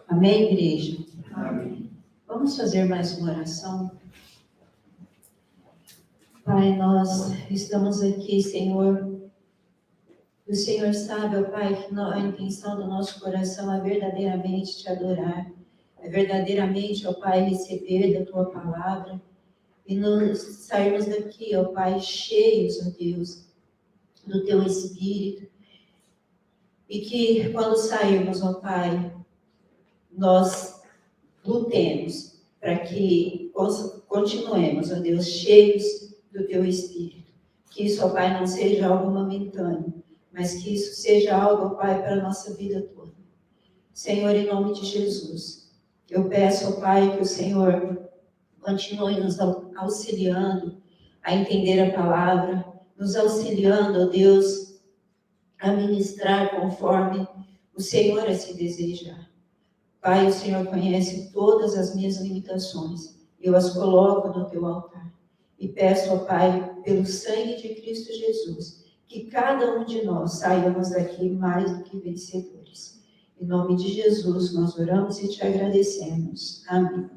Amém, igreja? Amém. Vamos fazer mais uma oração? Pai, nós estamos aqui, Senhor. O Senhor sabe, ó Pai, que a intenção do nosso coração é verdadeiramente te adorar. É verdadeiramente, ó Pai, receber da Tua palavra. E nós sairmos daqui, ó Pai, cheios, ó Deus, do Teu Espírito. E que quando sairmos, ó Pai, nós lutemos para que continuemos, ó Deus, cheios do Teu Espírito. Que isso, ó Pai, não seja algo momentâneo, mas que isso seja algo, ó Pai, para a nossa vida toda. Senhor, em nome de Jesus, eu peço, ó Pai, que o Senhor continue nos auxiliando a entender a palavra, nos auxiliando, ó Deus, a ministrar conforme o Senhor assim desejar. Pai, o Senhor conhece todas as minhas limitações. Eu as coloco no Teu altar. E peço, ó Pai, pelo sangue de Cristo Jesus, que cada um de nós saímos daqui mais do que vencedores. Em nome de Jesus, nós oramos e te agradecemos. Amém.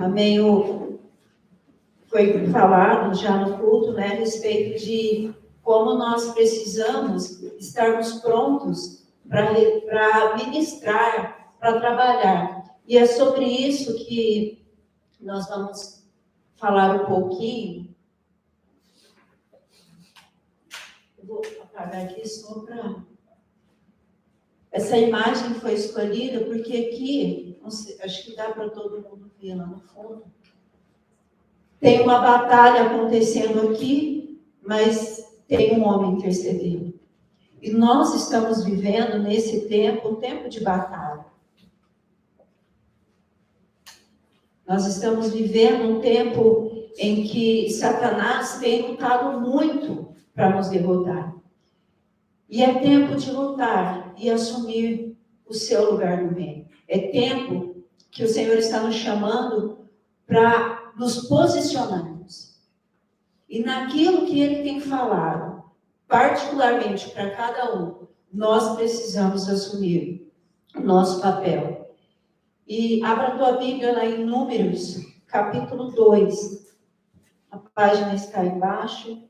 Amém. Foi falado já no culto, né, a respeito de como nós precisamos estarmos prontos para ministrar, para trabalhar. E é sobre isso que nós vamos falar um pouquinho. Eu vou apagar aqui só para... Essa imagem foi escolhida porque aqui, não sei, acho que dá para todo mundo ver lá no fundo, tem uma batalha acontecendo aqui, mas tem um homem intercedendo. E nós estamos vivendo nesse tempo, um tempo de batalha. Nós estamos vivendo um tempo em que Satanás tem lutado muito para nos derrotar. E é tempo de lutar e assumir o seu lugar no reino. É tempo que o Senhor está nos chamando para nos posicionarmos. E naquilo que Ele tem falado, particularmente para cada um, nós precisamos assumir o nosso papel. E abra a tua Bíblia lá em Números, capítulo 2. A página está aí embaixo.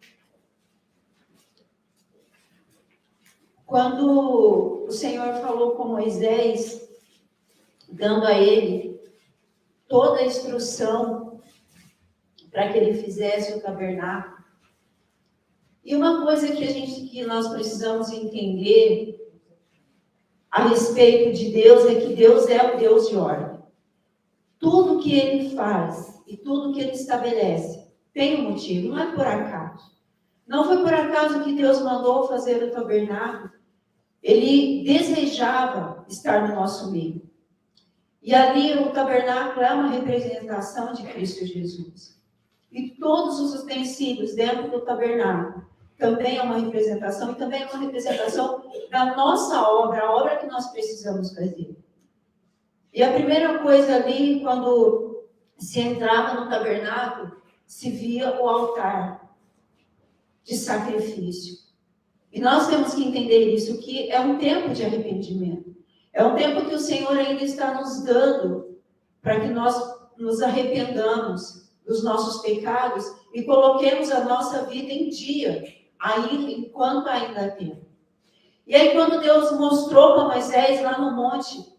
Quando o Senhor falou com Moisés, dando a ele toda a instrução para que ele fizesse o tabernáculo. E uma coisa que nós precisamos entender a respeito de Deus é que Deus é o Deus de ordem. Tudo que Ele faz e tudo que Ele estabelece tem um motivo, não é por acaso. Não foi por acaso que Deus mandou fazer o tabernáculo. Ele desejava estar no nosso meio. E ali o tabernáculo é uma representação de Cristo Jesus. E todos os utensílios dentro do tabernáculo também é uma representação, e também é uma representação da nossa obra, a obra que nós precisamos fazer. E a primeira coisa ali, quando se entrava no tabernáculo, se via o altar de sacrifício. E nós temos que entender isso, que é um tempo de arrependimento. É um tempo que o Senhor ainda está nos dando para que nós nos arrependamos dos nossos pecados e coloquemos a nossa vida em dia, ainda, enquanto ainda há tempo. E aí, quando Deus mostrou para Moisés lá no monte,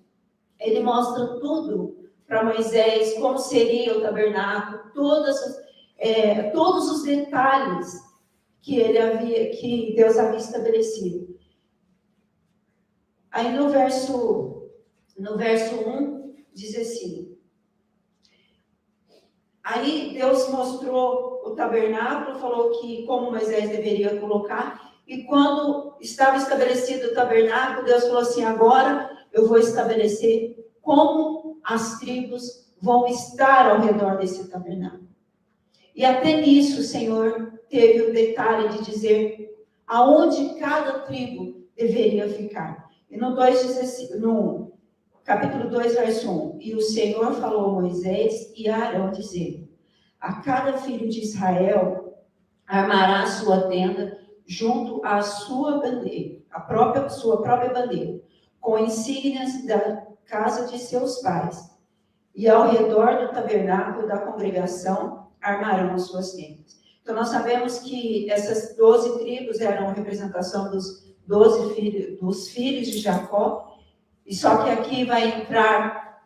Ele mostra tudo para Moisés, como seria o tabernáculo, todos os detalhes que Deus havia estabelecido. Aí no verso 1, diz assim: aí Deus mostrou o tabernáculo, falou que como Moisés deveria colocar, e quando estava estabelecido o tabernáculo, Deus falou assim: agora eu vou estabelecer como as tribos vão estar ao redor desse tabernáculo. E até nisso o Senhor teve o detalhe de dizer aonde cada tribo deveria ficar. E no capítulo 2, verso 1, e o Senhor falou a Moisés e a Arão, dizendo: a cada filho de Israel armará a sua tenda junto à sua bandeira, sua própria bandeira, com insígnias da casa de seus pais. E ao redor do tabernáculo da congregação armarão suas tendas. Então, nós sabemos que essas 12 tribos eram a representação dos 12 filhos, dos filhos de Jacó, e só que aqui vai entrar,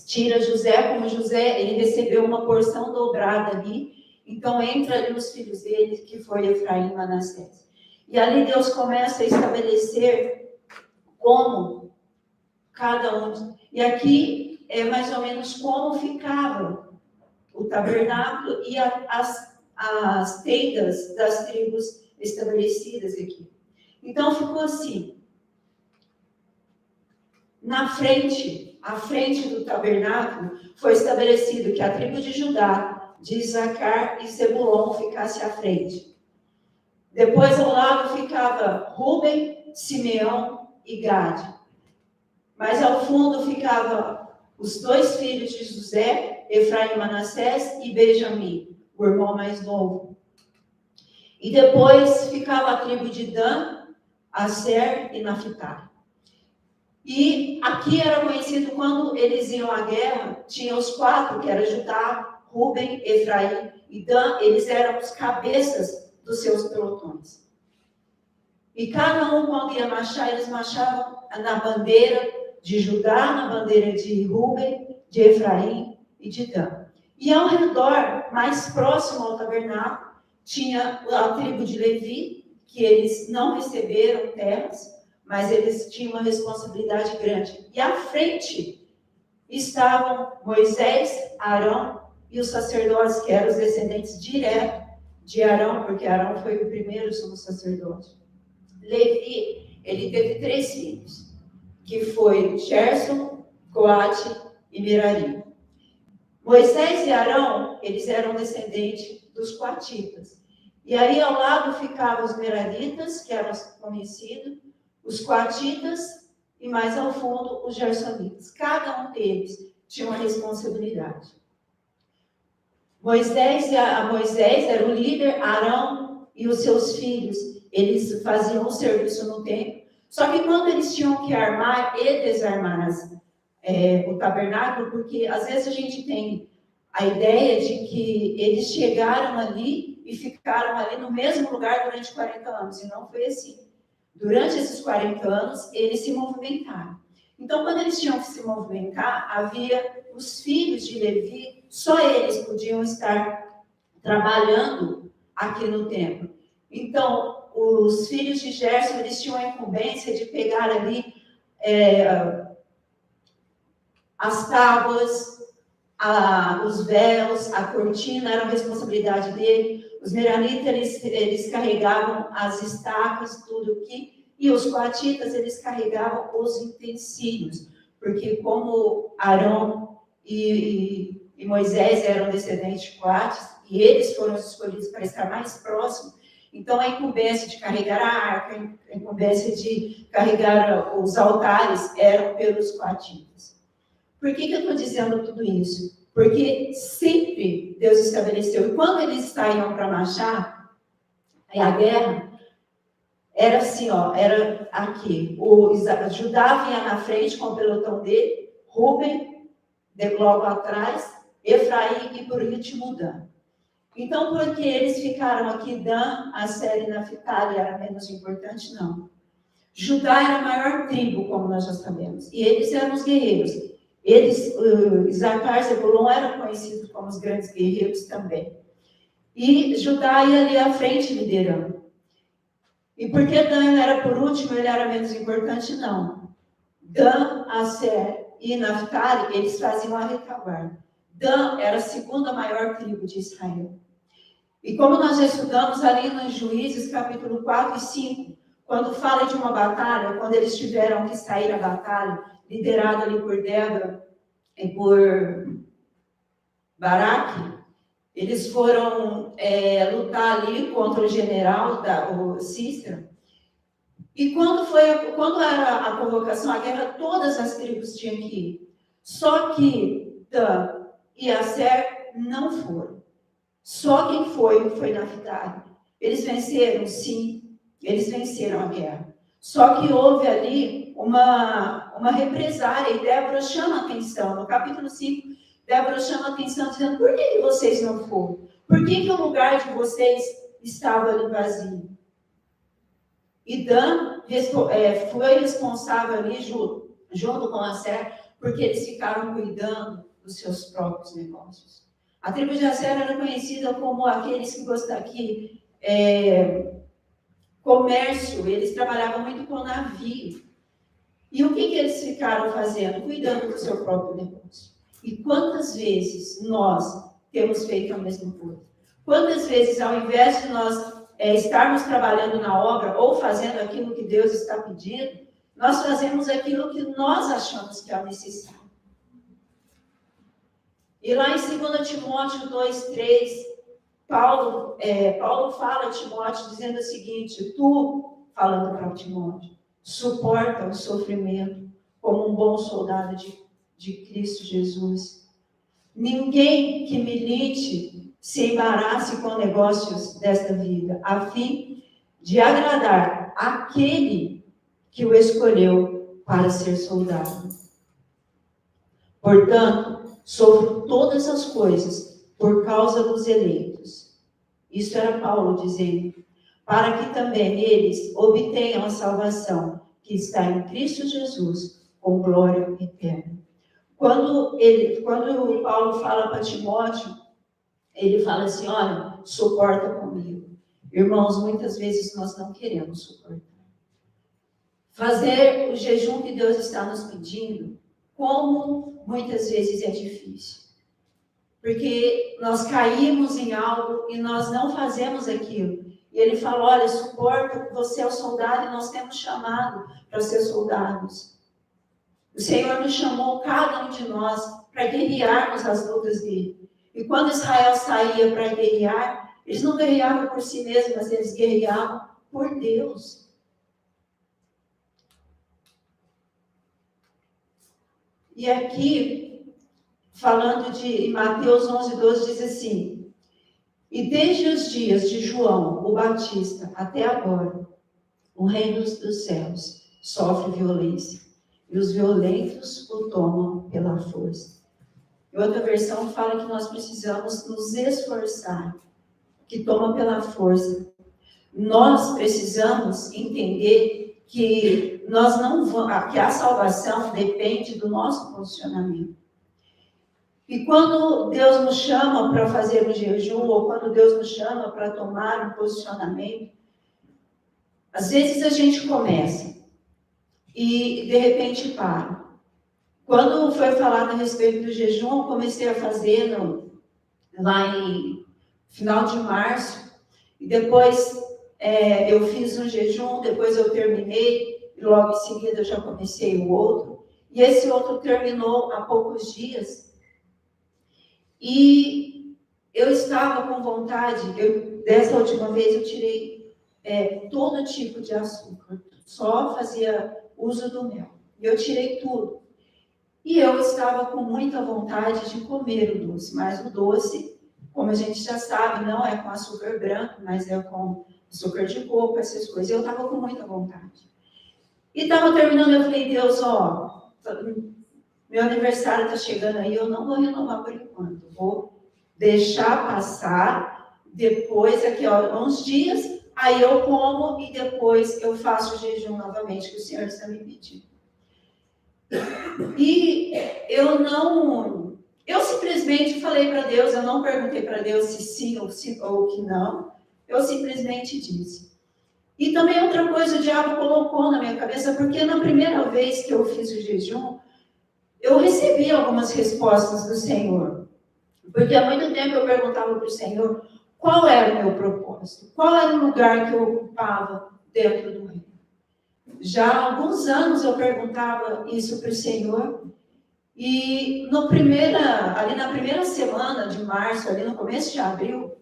tira José, como José, ele recebeu uma porção dobrada ali, então entra ali os filhos dele, que foi Efraim e Manassés. E ali Deus começa a estabelecer como cada um, e aqui é mais ou menos como ficava o tabernáculo e as tendas das tribos estabelecidas aqui. Então ficou assim, à frente do tabernáculo, foi estabelecido que a tribo de Judá, de Isacar e Zebulon ficasse à frente. Depois, ao lado, ficava Rúben, Simeão e Gade. Mas ao fundo ficava os 2 filhos de José, Efraim e Manassés, e Benjamim, o irmão mais novo. E depois ficava a tribo de Dan, Aser e Naftali. E aqui era conhecido, quando eles iam à guerra, tinha os 4, que era Judá, Rúben, Efraim e Dan, eles eram os cabeças dos seus pelotões. E cada um, quando ia marchar, eles marchavam na bandeira de Judá, na bandeira de Rúben, de Efraim e de Dan. E ao redor, mais próximo ao tabernáculo, tinha a tribo de Levi, que eles não receberam terras, mas eles tinham uma responsabilidade grande. E à frente estavam Moisés, Arão e os sacerdotes, que eram os descendentes diretos de Arão, porque Arão foi o primeiro sumo sacerdote. Levi, ele teve 3 filhos, que foi Gerson, Coate e Merari. Moisés e Arão, eles eram descendentes dos coatitas. E aí ao lado ficavam os meraritas, que eram conhecidos, os coatitas e mais ao fundo os gersonitas. Cada um deles tinha uma responsabilidade. Moisés era o líder, Arão e os seus filhos, eles faziam o serviço no templo. Só que quando eles tinham que armar e desarmar o tabernáculo, porque às vezes a gente tem a ideia de que eles chegaram ali e ficaram ali no mesmo lugar durante 40 anos, e não foi assim. Durante esses 40 anos, eles se movimentaram. Então, quando eles tinham que se movimentar, havia os filhos de Levi, só eles podiam estar trabalhando aqui no templo. Então, os filhos de Gerson, eles tinham a incumbência de pegar ali as tábuas, os véus, a cortina, era a responsabilidade dele. Os meraritas, eles carregavam as estacas, tudo aqui, e os coatitas, eles carregavam os utensílios, porque como Arão e Moisés eram descendentes de coates, e eles foram escolhidos para estar mais próximos, então a incumbência de carregar a arca, a incumbência de carregar os altares, eram pelos coatitas. Por que eu estou dizendo tudo isso? Porque sempre Deus estabeleceu, e quando eles saíam para marchar, a guerra, era assim, era aqui, Judá vinha na frente com o pelotão dele, Rúben, logo atrás, Efraim e por último Dan. Então, porque eles ficaram aqui, Dan, Aser e Naftali era menos importante? Não. Judá era a maior tribo, como nós já sabemos, e eles eram os guerreiros. Isacar e Zebulon eram conhecidos como os grandes guerreiros também. E Judá ia ali à frente liderando. E porque Dan era por último, ele era menos importante? Não. Dan, Aser e Naftali, eles faziam a retaguarda. Dan era a segunda maior tribo de Israel. E como nós já estudamos ali nos Juízes, capítulo 4 e 5, quando fala de uma batalha, quando eles tiveram que sair à batalha, liderado ali por Débora e por Baraque, eles foram lutar ali contra o general, o Cícero. E quando era a convocação à guerra, todas as tribos tinham que ir. Só que Dan e Aser não foram. Só quem foi Naftali. Eles venceram, sim, Eles venceram a guerra. Só que houve ali uma represária, e Débora chama a atenção. No capítulo 5, Débora chama a atenção, dizendo: por que vocês não foram? Por que o lugar de vocês estava ali vazio? E Dan foi responsável ali, junto com Asser, porque eles ficaram cuidando dos seus próprios negócios. A tribo de Asser era conhecida como aqueles que gostavam aqui, comércio, eles trabalhavam muito com navio. E o que eles ficaram fazendo? Cuidando do seu próprio negócio. E quantas vezes nós temos feito a mesma coisa? Quantas vezes, ao invés de nós estarmos trabalhando na obra ou fazendo aquilo que Deus está pedindo, nós fazemos aquilo que nós achamos que é necessário. E lá em 2 Timóteo 2:3, Paulo fala a Timóteo dizendo o seguinte: tu, falando para Timóteo, suporta o sofrimento como um bom soldado de Cristo Jesus. Ninguém que milite se embarace com negócios desta vida, a fim de agradar aquele que o escolheu para ser soldado. Portanto, sofro todas as coisas por causa dos eleitos. Isso era Paulo dizendo, para que também eles obtenham a salvação que está em Cristo Jesus, com glória eterna. Quando Paulo fala para Timóteo, ele fala assim: olha, suporta comigo. Irmãos, muitas vezes nós não queremos suportar. Fazer o jejum que Deus está nos pedindo, como muitas vezes é difícil. Porque nós caímos em algo e nós não fazemos aquilo. E ele fala: olha, suporta, você é o soldado e nós temos chamado para ser soldados. O Senhor nos chamou, cada um de nós, para guerrearmos as lutas dele. E quando Israel saía para guerrear, eles não guerreavam por si mesmos, mas eles guerreavam por Deus. E aqui, falando em Mateus 11:12, diz assim: e desde os dias de João, o Batista, até agora, o reino dos céus sofre violência, e os violentos o tomam pela força. E outra versão fala que nós precisamos nos esforçar, que toma pela força. Nós precisamos entender que que a salvação depende do nosso posicionamento. E quando Deus nos chama para fazer um jejum, ou quando Deus nos chama para tomar um posicionamento, às vezes a gente começa e de repente para. Quando foi falado a respeito do jejum, eu comecei a fazer lá em final de março, e depois eu fiz um jejum, depois eu terminei, e logo em seguida eu já comecei o outro, e esse outro terminou há poucos dias, e eu estava com vontade, dessa última vez eu tirei todo tipo de açúcar, só fazia uso do mel, e eu tirei tudo. E eu estava com muita vontade de comer o doce, mas o doce, como a gente já sabe, não é com açúcar branco, mas é com açúcar de coco, essas coisas. Eu estava com muita vontade. E estava terminando, eu falei: Deus, meu aniversário está chegando aí, eu não vou renovar por enquanto. Vou deixar passar, depois, aqui, uns dias, aí eu como e depois eu faço o jejum novamente, que o Senhor está me pedindo. E eu simplesmente falei para Deus, eu não perguntei para Deus se sim ou que não, eu simplesmente disse. E também outra coisa o diabo colocou na minha cabeça, porque na primeira vez que eu fiz o jejum, eu recebi algumas respostas do Senhor. Porque há muito tempo eu perguntava para o Senhor qual era o meu propósito, qual era o lugar que eu ocupava dentro do reino. Já há alguns anos eu perguntava isso para o Senhor, e ali na primeira semana de março, ali no começo de abril,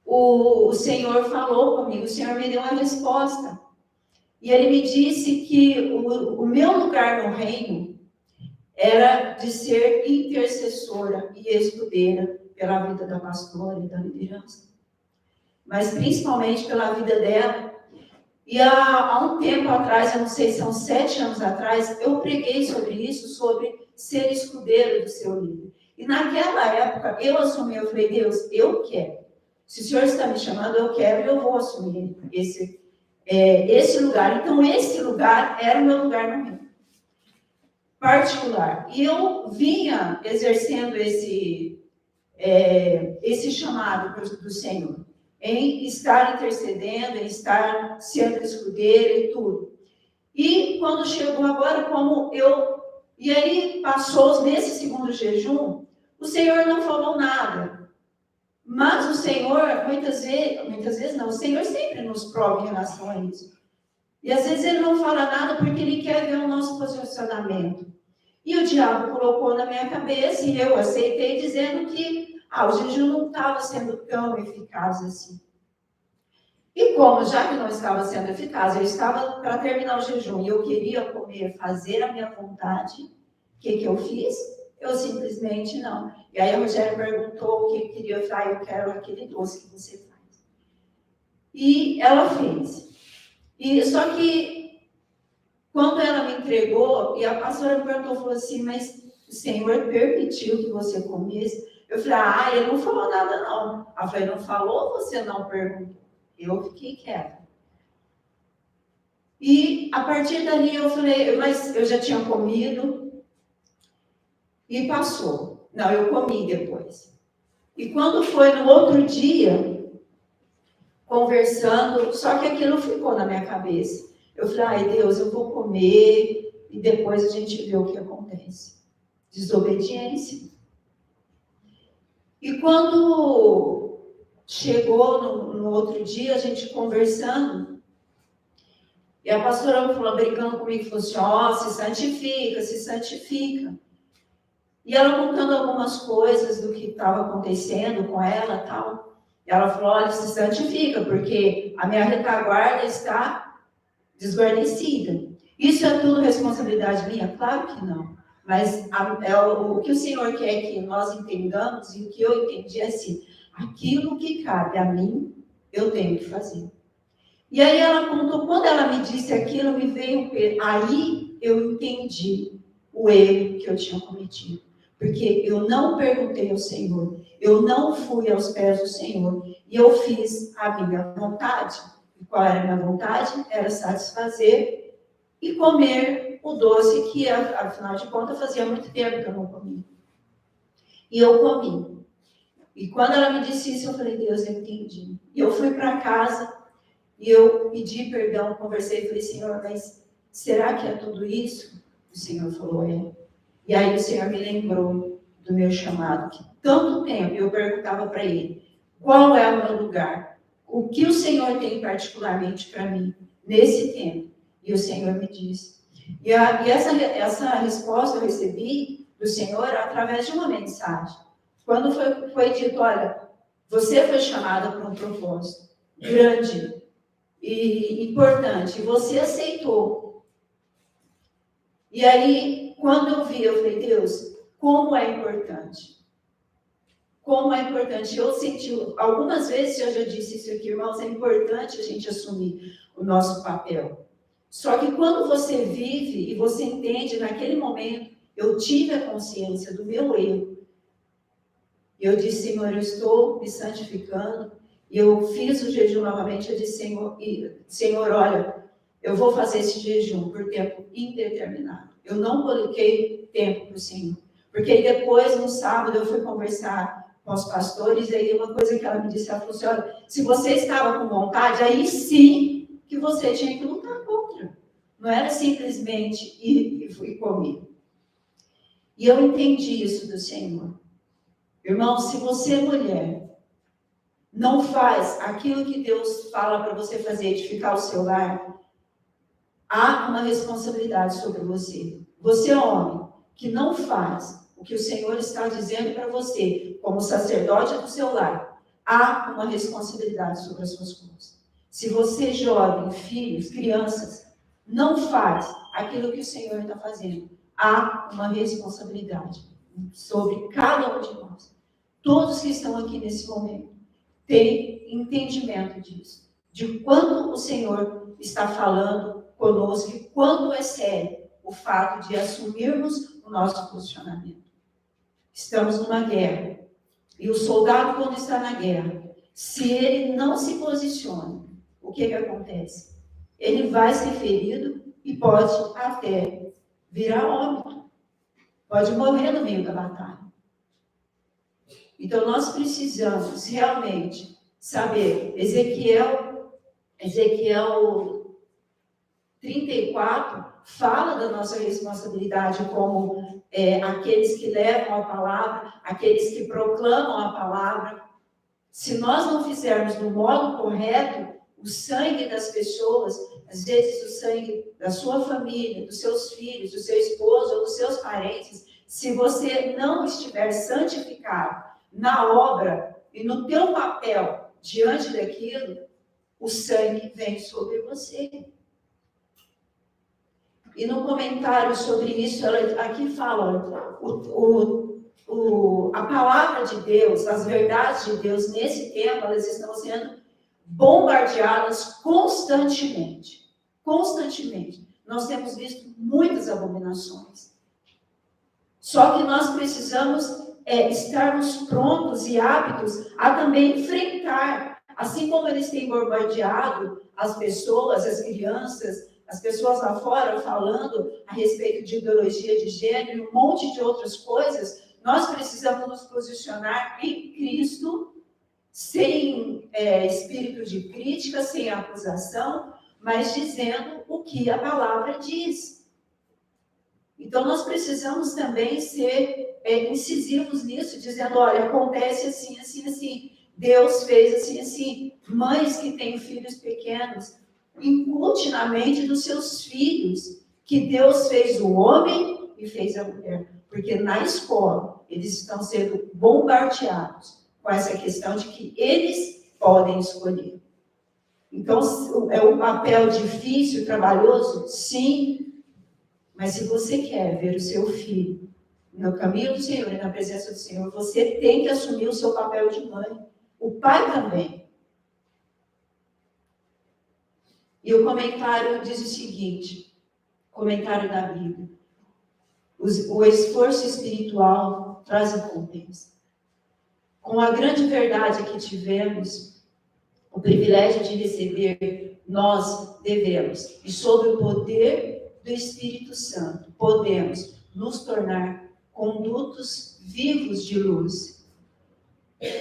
o Senhor falou comigo, o Senhor me deu uma resposta. E ele me disse que o meu lugar no reino era de ser intercessora e escudeira pela vida da pastora e da liderança. mas principalmente pela vida dela. E há um tempo atrás, eu não sei se são 7 anos atrás, eu preguei sobre isso, sobre ser escudeiro do seu líder. E naquela época, eu assumi, eu falei, Deus, eu quero. Se o Senhor está me chamando, eu quero e eu vou assumir esse lugar. Então, esse lugar era o meu lugar no reino particular. E eu vinha exercendo esse chamado do Senhor, em estar intercedendo, em estar sendo escudeiro e tudo. E quando chegou agora, e aí passou nesse segundo jejum, o Senhor não falou nada. Mas o Senhor, muitas vezes não, o Senhor sempre nos prova em relação a isso. E às vezes ele não fala nada porque ele quer ver o nosso posicionamento. E o diabo colocou na minha cabeça e eu aceitei dizendo que o jejum não estava sendo tão eficaz assim. E como já que não estava sendo eficaz, eu estava para terminar o jejum e eu queria comer, fazer a minha vontade, o que eu fiz? Eu simplesmente não. E aí a Rogéria perguntou o que queria, eu falei, eu quero aquele doce que você faz. E ela fez. E só que quando ela me entregou, e a pastora me perguntou, falou assim, mas o Senhor permitiu que você comesse? Eu falei, ele não falou nada não. Ela falou, não falou, você não perguntou. Eu fiquei quieta. E a partir dali eu falei, mas eu já tinha comido e passou. Não, eu comi depois. E quando foi no outro dia, conversando, só que aquilo ficou na minha cabeça. Eu falei, Deus, eu vou comer e depois a gente vê o que acontece. Desobediência. E quando chegou no outro dia, a gente conversando, e a pastora falou, brincando comigo, falou assim, se santifica. E ela contando algumas coisas do que estava acontecendo com ela e tal. E ela falou, olha, se santifica, porque a minha retaguarda está desguarnecida. Isso é tudo responsabilidade minha? Claro que não. Mas o que o Senhor quer que nós entendamos, e o que eu entendi é assim, aquilo que cabe a mim, eu tenho que fazer. E aí ela contou, quando ela me disse aquilo, me veio aí eu entendi o erro que eu tinha cometido. Porque eu não perguntei ao Senhor, eu não fui aos pés do Senhor, e eu fiz a minha vontade. E qual era a minha vontade? Era satisfazer e comer o doce que, afinal de contas, fazia muito tempo que eu não comia. E eu comi. E quando ela me disse isso, eu falei, Deus, eu entendi. E eu fui para casa, e eu pedi perdão, conversei e falei, Senhor, mas será que é tudo isso? O Senhor falou, é. E aí o Senhor me lembrou do meu chamado, que tanto tempo eu perguntava para Ele, qual é o meu lugar? O que o Senhor tem particularmente para mim nesse tempo? E o Senhor me disse. E essa resposta eu recebi do Senhor através de uma mensagem. Quando foi dito, olha, você foi chamada para um propósito grande e importante, você aceitou. E aí, quando eu vi, eu falei, Deus, como é importante. Como é importante. Eu senti, algumas vezes eu já disse isso aqui, irmãos, é importante a gente assumir o nosso papel. Só que quando você vive e você entende, naquele momento, eu tive a consciência do meu erro. Eu disse, Senhor, eu estou me santificando. E eu fiz o jejum novamente. Eu disse, Senhor, olha, eu vou fazer esse jejum por tempo indeterminado. Eu não coloquei tempo para o Senhor. Porque depois, no sábado, eu fui conversar com os pastores, e aí uma coisa que ela me disse, ela falou assim, olha, se você estava com vontade, aí sim que você tinha que lutar contra. Não era simplesmente ir e comer. E eu entendi isso do Senhor. Irmão, se você, mulher, não faz aquilo que Deus fala para você fazer, edificar o seu lar, há uma responsabilidade sobre você. Você, homem, que não faz o que o Senhor está dizendo para você, como sacerdote do seu lar, há uma responsabilidade sobre as suas costas. Se você, jovem, filhos, crianças, não faz aquilo que o Senhor está fazendo, há uma responsabilidade sobre cada um de nós. Todos que estão aqui nesse momento. tem entendimento disso, de quanto o Senhor está falando conosco e quanto é sério o fato de assumirmos o nosso posicionamento. Estamos numa guerra. E o soldado, quando está na guerra, se ele não se posiciona, o que acontece? Ele vai ser ferido e pode até virar óbito. Pode morrer no meio da batalha. Então, nós precisamos realmente saber, Ezequiel 34 fala da nossa responsabilidade como aqueles que levam a palavra, aqueles que proclamam a palavra. Se nós não fizermos do modo correto, o sangue das pessoas, às vezes o sangue da sua família, dos seus filhos, do seu esposo ou dos seus parentes, se você não estiver santificado na obra e no teu papel diante daquilo, o sangue vem sobre você. E no comentário sobre isso, ela aqui fala, a palavra de Deus, as verdades de Deus, nesse tempo, elas estão sendo bombardeadas constantemente. Constantemente. Nós temos visto muitas abominações. Só que nós precisamos estarmos prontos e aptos a também enfrentar, assim como eles têm bombardeado as pessoas, as crianças, as pessoas lá fora falando a respeito de ideologia de gênero e um monte de outras coisas, nós precisamos nos posicionar em Cristo, sem espírito de crítica, sem acusação, mas dizendo o que a palavra diz. Então, nós precisamos também ser incisivos nisso, dizendo, olha, acontece assim, assim, assim. Deus fez assim, assim. Mães que têm filhos pequenos, incute na mente dos seus filhos que Deus fez o homem e fez a mulher. Porque na escola, eles estão sendo bombardeados com essa questão de que eles podem escolher. Então, é um papel difícil, trabalhoso? Sim. Mas se você quer ver o seu filho no caminho do Senhor e na presença do Senhor, você tem que assumir o seu papel de mãe. O pai também. E o comentário diz o seguinte, comentário da Bíblia. O esforço espiritual traz recompensa. Com a grande verdade que tivemos, o privilégio de receber, nós devemos, e sob o poder do Espírito Santo, podemos nos tornar condutos vivos de luz.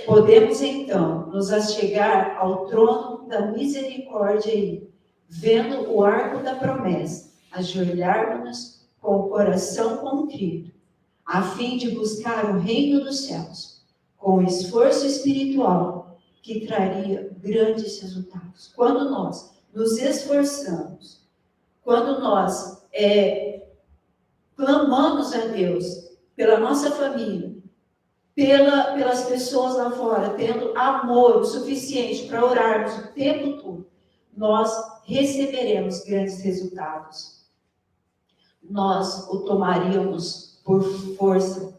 Podemos, então, nos achegar ao trono da misericórdia e, vendo o arco da promessa, ajoelharmos-nos com o coração contrito, a fim de buscar o reino dos céus, com o esforço espiritual que traria grandes resultados. Quando nós nos esforçamos, quando nós clamamos a Deus pela nossa família, pelas pessoas lá fora, tendo amor o suficiente para orarmos o tempo todo, nós receberemos grandes resultados. Nós o tomaríamos por força.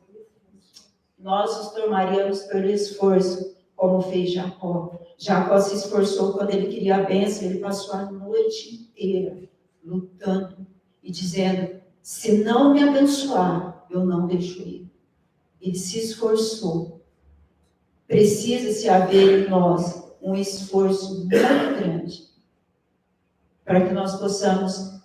Nós os tomaríamos pelo esforço, como fez Jacó. Jacó se esforçou quando ele queria a bênção, ele passou a noite inteira lutando e dizendo, se não me abençoar, eu não deixo ir. Ele se esforçou. Precisa-se haver em nós um esforço muito grande para que nós possamos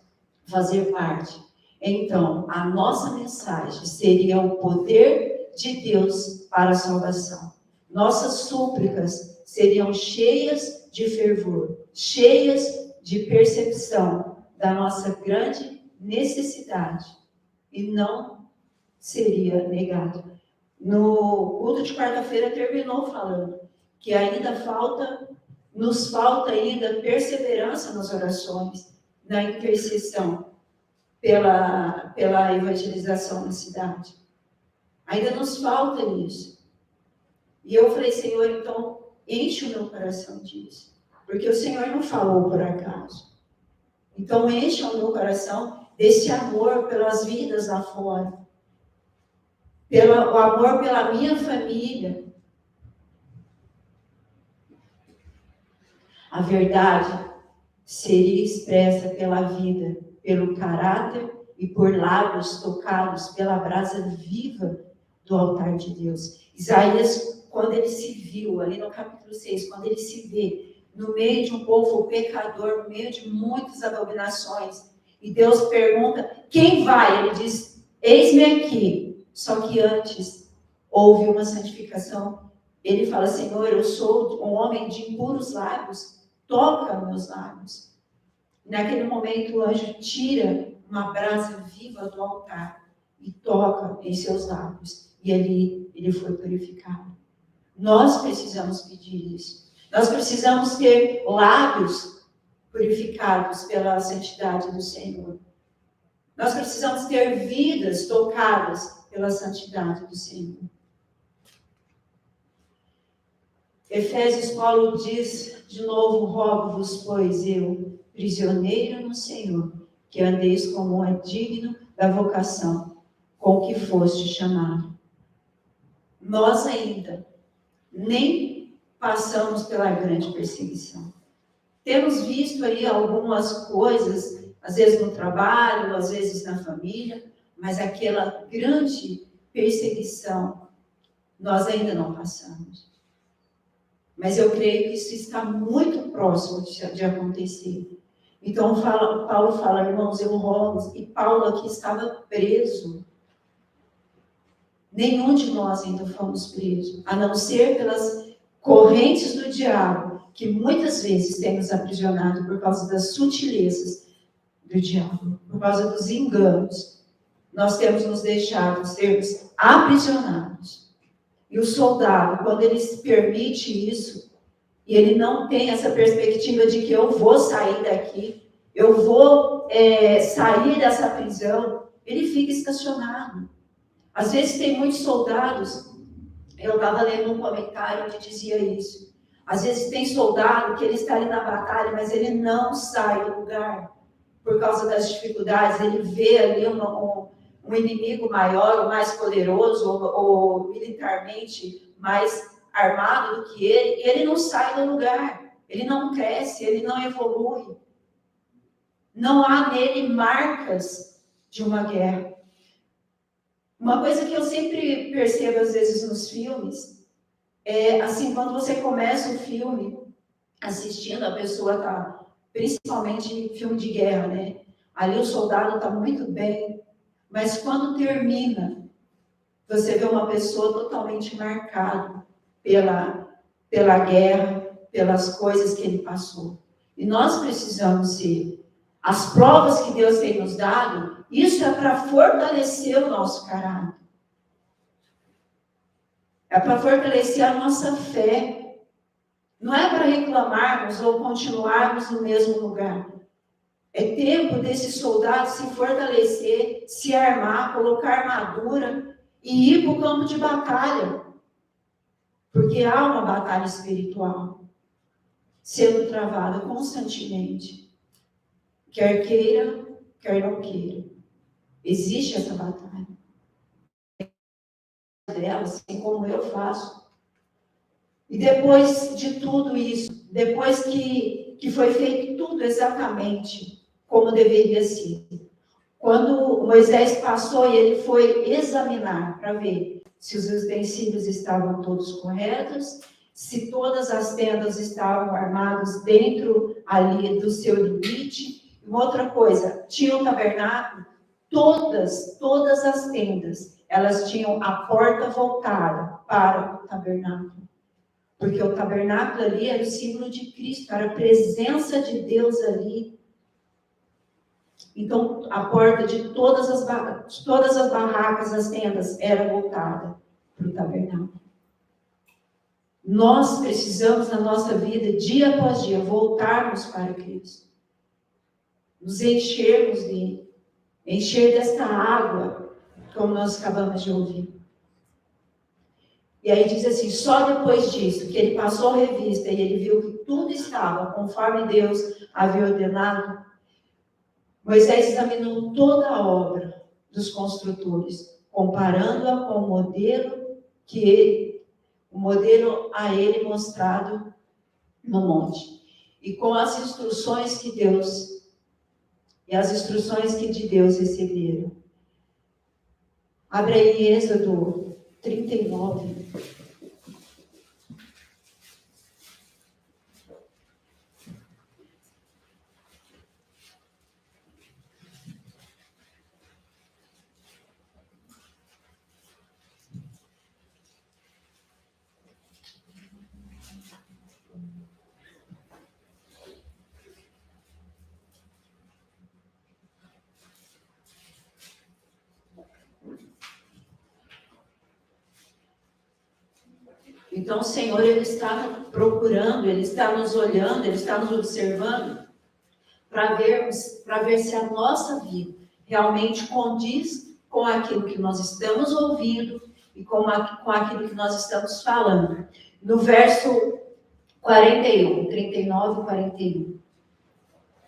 fazer parte. Então, a nossa mensagem seria o poder de Deus para a salvação. Nossas súplicas seriam cheias de fervor, cheias de percepção da nossa grande necessidade e não seria negado. No culto de quarta-feira terminou falando que ainda nos falta ainda perseverança nas orações, na intercessão pela evangelização na cidade. Ainda nos falta isso. E eu falei, Senhor, então enche o meu coração disso, porque o Senhor não falou por acaso. Então, enche o meu coração desse amor pelas vidas lá fora. O amor pela minha família. A verdade seria expressa pela vida, pelo caráter e por lábios tocados pela brasa viva do altar de Deus. Isaías, quando ele se viu, ali no capítulo 6, quando ele se vê no meio de um povo pecador, no meio de muitas abominações, e Deus pergunta, quem vai? Ele diz, eis-me aqui. Só que antes houve uma santificação. Ele fala, Senhor, eu sou um homem de impuros lábios, toca meus lábios. Naquele momento o anjo tira uma brasa viva do altar e toca em seus lábios. E ali ele foi purificado. Nós precisamos pedir isso. Nós precisamos ter lábios purificados pela santidade do Senhor. Nós precisamos ter vidas tocadas pela santidade do Senhor. Efésios, Paulo diz de novo, rogo-vos, pois eu, prisioneiro no Senhor, que andeis como é digno da vocação com que foste chamado. Nós ainda nem passamos pela grande perseguição. Temos visto aí algumas coisas, às vezes no trabalho, às vezes na família, mas aquela grande perseguição nós ainda não passamos. Mas eu creio que isso está muito próximo de acontecer. Então, Paulo fala, irmãos, eu rogo, e Paulo aqui estava preso. Nenhum de nós ainda fomos presos, a não ser pelas correntes do diabo, que muitas vezes tem nos aprisionado por causa das sutilezas do diabo, por causa dos enganos. Nós temos nos deixado sermos aprisionados. E o soldado, quando ele se permite isso, e ele não tem essa perspectiva de que eu vou sair daqui, eu vou sair dessa prisão, ele fica estacionado. Às vezes tem muitos soldados, eu estava lendo um comentário que dizia isso, às vezes tem soldado que ele está ali na batalha, mas ele não sai do lugar, por causa das dificuldades, ele vê ali um inimigo maior, ou mais poderoso, ou militarmente mais armado do que ele, e ele não sai do lugar, ele não cresce, ele não evolui. Não há nele marcas de uma guerra. Uma coisa que eu sempre percebo, às vezes, nos filmes, é assim, quando você começa o filme, assistindo, a pessoa está, principalmente filme de guerra, né? Ali o soldado está muito bem, mas quando termina, você vê uma pessoa totalmente marcada pela guerra, pelas coisas que ele passou. E nós precisamos ser. As provas que Deus tem nos dado, isso é para fortalecer o nosso caráter. É para fortalecer a nossa fé. Não é para reclamarmos ou continuarmos no mesmo lugar. É tempo desse soldado se fortalecer, se armar, colocar armadura e ir para o campo de batalha. Porque há uma batalha espiritual sendo travada constantemente. Quer queira, quer não queira. Existe essa batalha. Dela, assim como eu faço. E depois de tudo isso, depois que foi feito tudo exatamente como deveria ser, quando Moisés passou e ele foi examinar para ver se os utensílios estavam todos corretos, se todas as tendas estavam armadas dentro ali do seu limite. E uma outra coisa, tinha um tabernáculo, todas as tendas, elas tinham a porta voltada para o tabernáculo. Porque o tabernáculo ali era o símbolo de Cristo, era a presença de Deus ali. Então, a porta de todas as barracas, as tendas, era voltada para o tabernáculo. Nós precisamos, na nossa vida, dia após dia, voltarmos para Cristo. Nos enchermos dele. Encher desta água, como nós acabamos de ouvir. E aí diz assim, só depois disso, que ele passou a revista e ele viu que tudo estava conforme Deus havia ordenado, Moisés examinou toda a obra dos construtores, comparando-a com o modelo a ele mostrado no monte. e com as instruções que Deus e as instruções que de Deus receberam. Abre aí Êxodo 39. Então, o Senhor, Ele está procurando, Ele está nos olhando, Ele está nos observando para ver se a nossa vida realmente condiz com aquilo que nós estamos ouvindo e com aquilo que nós estamos falando. No verso 41, 39 e 41,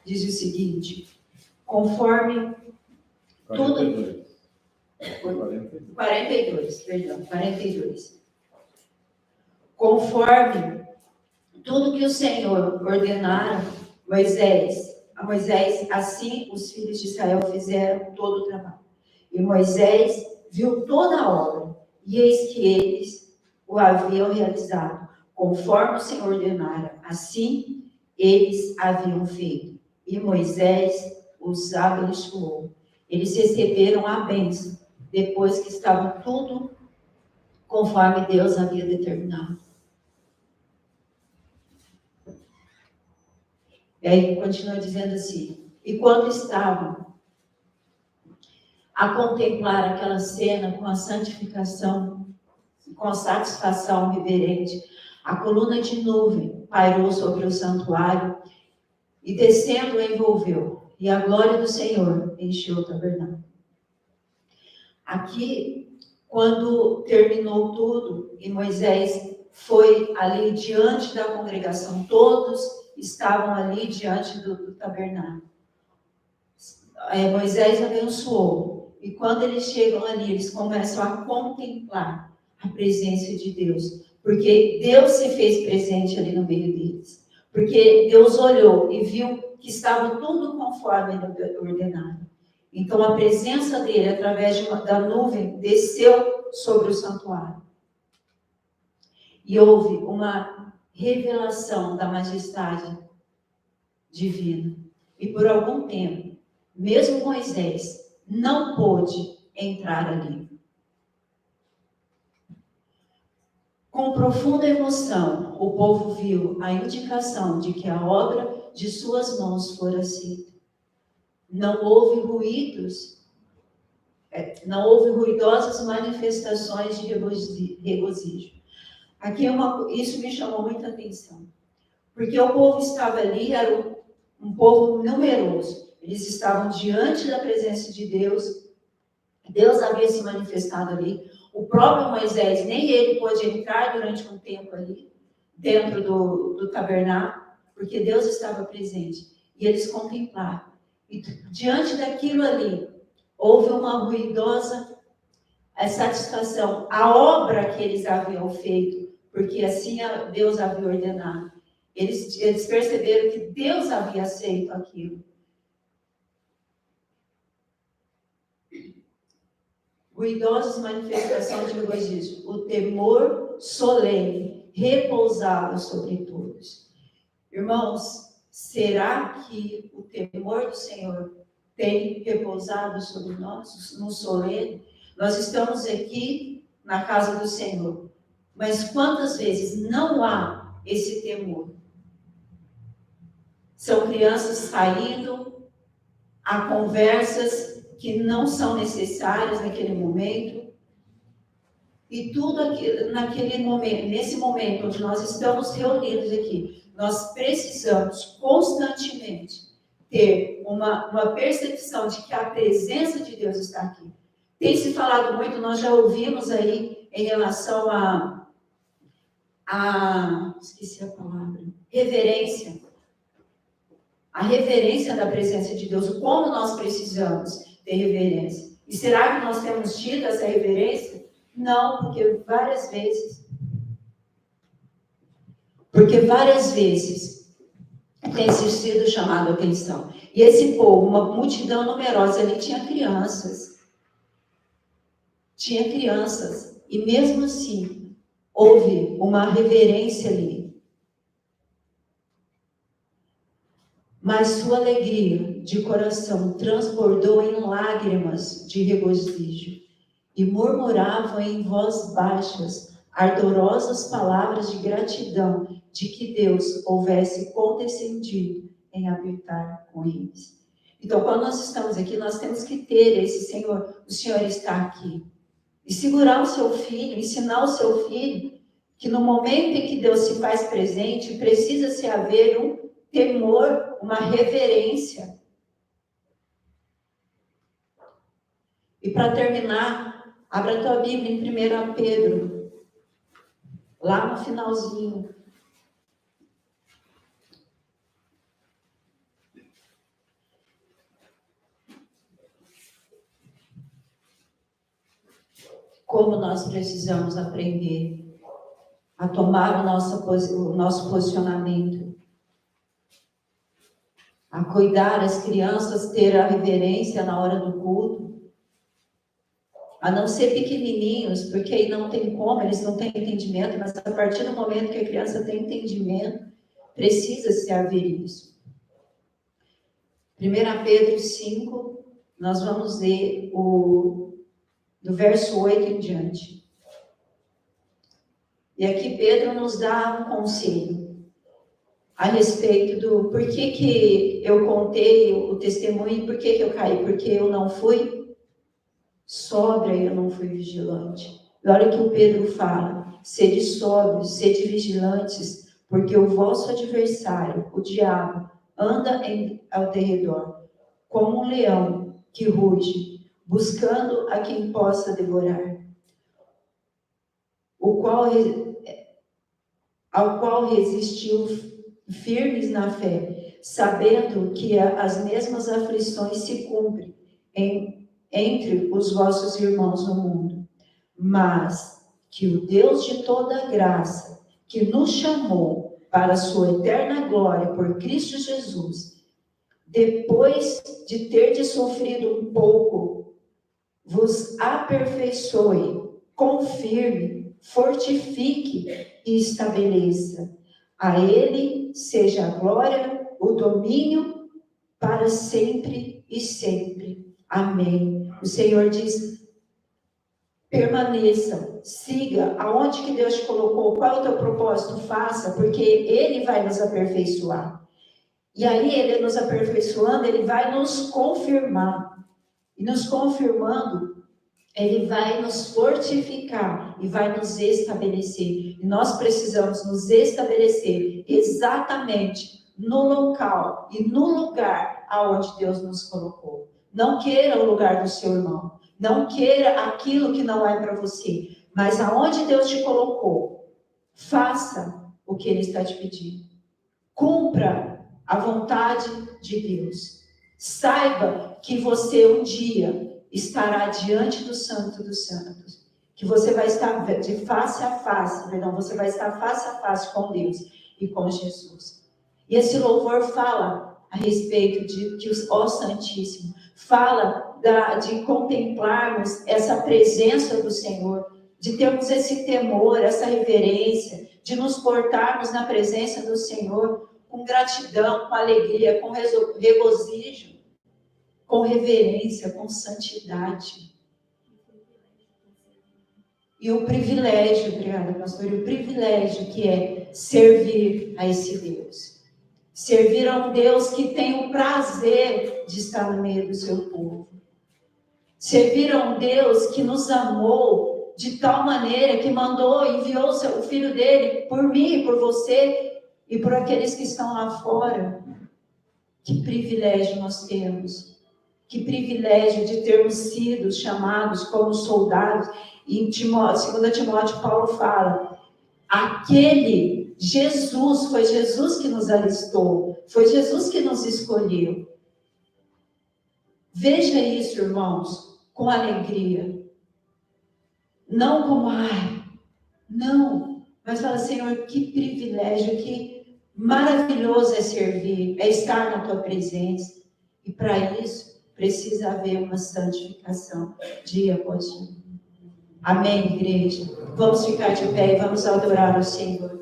diz o seguinte: conforme 42. tudo... 42. Conforme tudo que o Senhor ordenara a Moisés, assim os filhos de Israel fizeram todo o trabalho. E Moisés viu toda a obra, e eis que eles o haviam realizado, conforme o Senhor ordenara, assim eles haviam feito. E Moisés os abençoou. Eles receberam a bênção, depois que estava tudo conforme Deus havia determinado. E aí continua dizendo assim: e quando estavam a contemplar aquela cena com a santificação, com a satisfação reverente, a coluna de nuvem pairou sobre o santuário e descendo o envolveu, e a glória do Senhor encheu o tabernáculo. Aqui, quando terminou tudo, e Moisés foi ali diante da congregação, todos estavam ali diante do tabernáculo. Moisés abençoou, e quando eles chegam ali, eles começam a contemplar a presença de Deus, porque Deus se fez presente ali no meio deles, porque Deus olhou e viu que estava tudo conforme ele ordenado. Então a presença dele, através da nuvem, desceu sobre o santuário. E houve uma revelação da majestade divina. E por algum tempo, mesmo Moisés não pôde entrar ali. Com profunda emoção, o povo viu a indicação de que a obra de suas mãos fora aceita. Não houve ruidosas manifestações de regozijo. Aqui isso me chamou muita atenção, porque o povo estava ali, era um povo numeroso, eles estavam diante da presença de Deus, Deus havia se manifestado ali, o próprio Moisés, nem ele pôde entrar durante um tempo ali, dentro do tabernáculo, porque Deus estava presente, e eles contemplaram, e diante daquilo ali, houve uma ruidosa satisfação, a obra que eles haviam feito, porque assim Deus havia ordenado. Eles perceberam que Deus havia aceito aquilo. Ruidosas manifestações de regozijo. O temor solene repousava sobre todos. Irmãos, será que o temor do Senhor tem repousado sobre nós, no solene? Nós estamos aqui na casa do Senhor, mas quantas vezes não há esse temor? São crianças saindo a conversas que não são necessárias naquele momento, e tudo aquilo, naquele momento, nesse momento onde nós estamos reunidos aqui, nós precisamos constantemente ter uma percepção de que a presença de Deus está aqui. Tem se falado muito, nós já ouvimos aí em relação esqueci a palavra, reverência. A reverência da presença de Deus, como nós precisamos ter reverência. E será que nós temos tido essa reverência? Não, porque várias vezes tem sido chamado a atenção. E esse povo, uma multidão numerosa ali, tinha crianças. Tinha crianças. E mesmo assim, houve uma reverência ali. Mas sua alegria de coração transbordou em lágrimas de regozijo. E murmuravam em voz baixas ardorosas palavras de gratidão de que Deus houvesse condescendido em habitar com eles. Então, quando nós estamos aqui, nós temos que ter esse Senhor, o Senhor está aqui. E segurar o seu filho, ensinar o seu filho que no momento em que Deus se faz presente, precisa se haver um temor, uma reverência. E para terminar, abra a tua Bíblia em 1 Pedro, lá no finalzinho. Como nós precisamos aprender a tomar o nosso posicionamento, a cuidar as crianças, ter a reverência na hora do culto, a não ser pequenininhos, porque aí não tem como, eles não têm entendimento, mas a partir do momento que a criança tem entendimento, precisa-se haver isso. 1 Pedro 5, nós vamos ler do verso 8 em diante. E aqui Pedro nos dá um conselho a respeito do por que eu contei o testemunho e por que eu caí, porque eu não fui sóbria e eu não fui vigilante. E olha o que o Pedro fala: sede sóbrios, sede vigilantes, porque o vosso adversário, o diabo, anda ao derredor, como um leão que ruge, buscando a quem possa devorar, ao qual resistiu firmes na fé, sabendo que as mesmas aflições se cumprem entre os vossos irmãos no mundo, mas que o Deus de toda graça, que nos chamou para a sua eterna glória por Cristo Jesus, depois de terdes sofrido um pouco, vos aperfeiçoe, confirme, fortifique e estabeleça. A Ele seja a glória, o domínio, para sempre e sempre. Amém. O Senhor diz: permaneça, siga aonde que Deus te colocou, qual é o teu propósito, faça, porque Ele vai nos aperfeiçoar. E aí, Ele nos aperfeiçoando, Ele vai nos confirmar. E nos confirmando, Ele vai nos fortificar e vai nos estabelecer. E nós precisamos nos estabelecer exatamente no local e no lugar aonde Deus nos colocou. Não queira o lugar do seu irmão. Não queira aquilo que não é para você. Mas aonde Deus te colocou, faça o que Ele está te pedindo. Cumpra a vontade de Deus. Saiba que você um dia estará diante do Santo dos Santos, que você vai estar de face a face, você vai estar face a face com Deus e com Jesus. E esse louvor fala a respeito de que o Santíssimo, fala de contemplarmos essa presença do Senhor, de termos esse temor, essa reverência, de nos portarmos na presença do Senhor com gratidão, com alegria, com regozijo, com reverência, com santidade. E o privilégio, obrigada, pastor, e o privilégio que é servir a esse Deus. Servir a um Deus que tem o prazer de estar no meio do seu povo. Servir a um Deus que nos amou de tal maneira que enviou o Filho dele por mim, por você e por aqueles que estão lá fora. Que privilégio nós temos. Que privilégio de termos sido chamados como soldados. Em 2 Timóteo, Paulo fala: aquele Jesus, foi Jesus que nos alistou, foi Jesus que nos escolheu. Veja isso, irmãos, com alegria. Não como, não, mas fala: Senhor, que privilégio, que Maravilhoso é servir, é estar na tua presença. E para isso, precisa haver uma santificação, dia após dia. Amém, igreja? Vamos ficar de pé e vamos adorar o Senhor.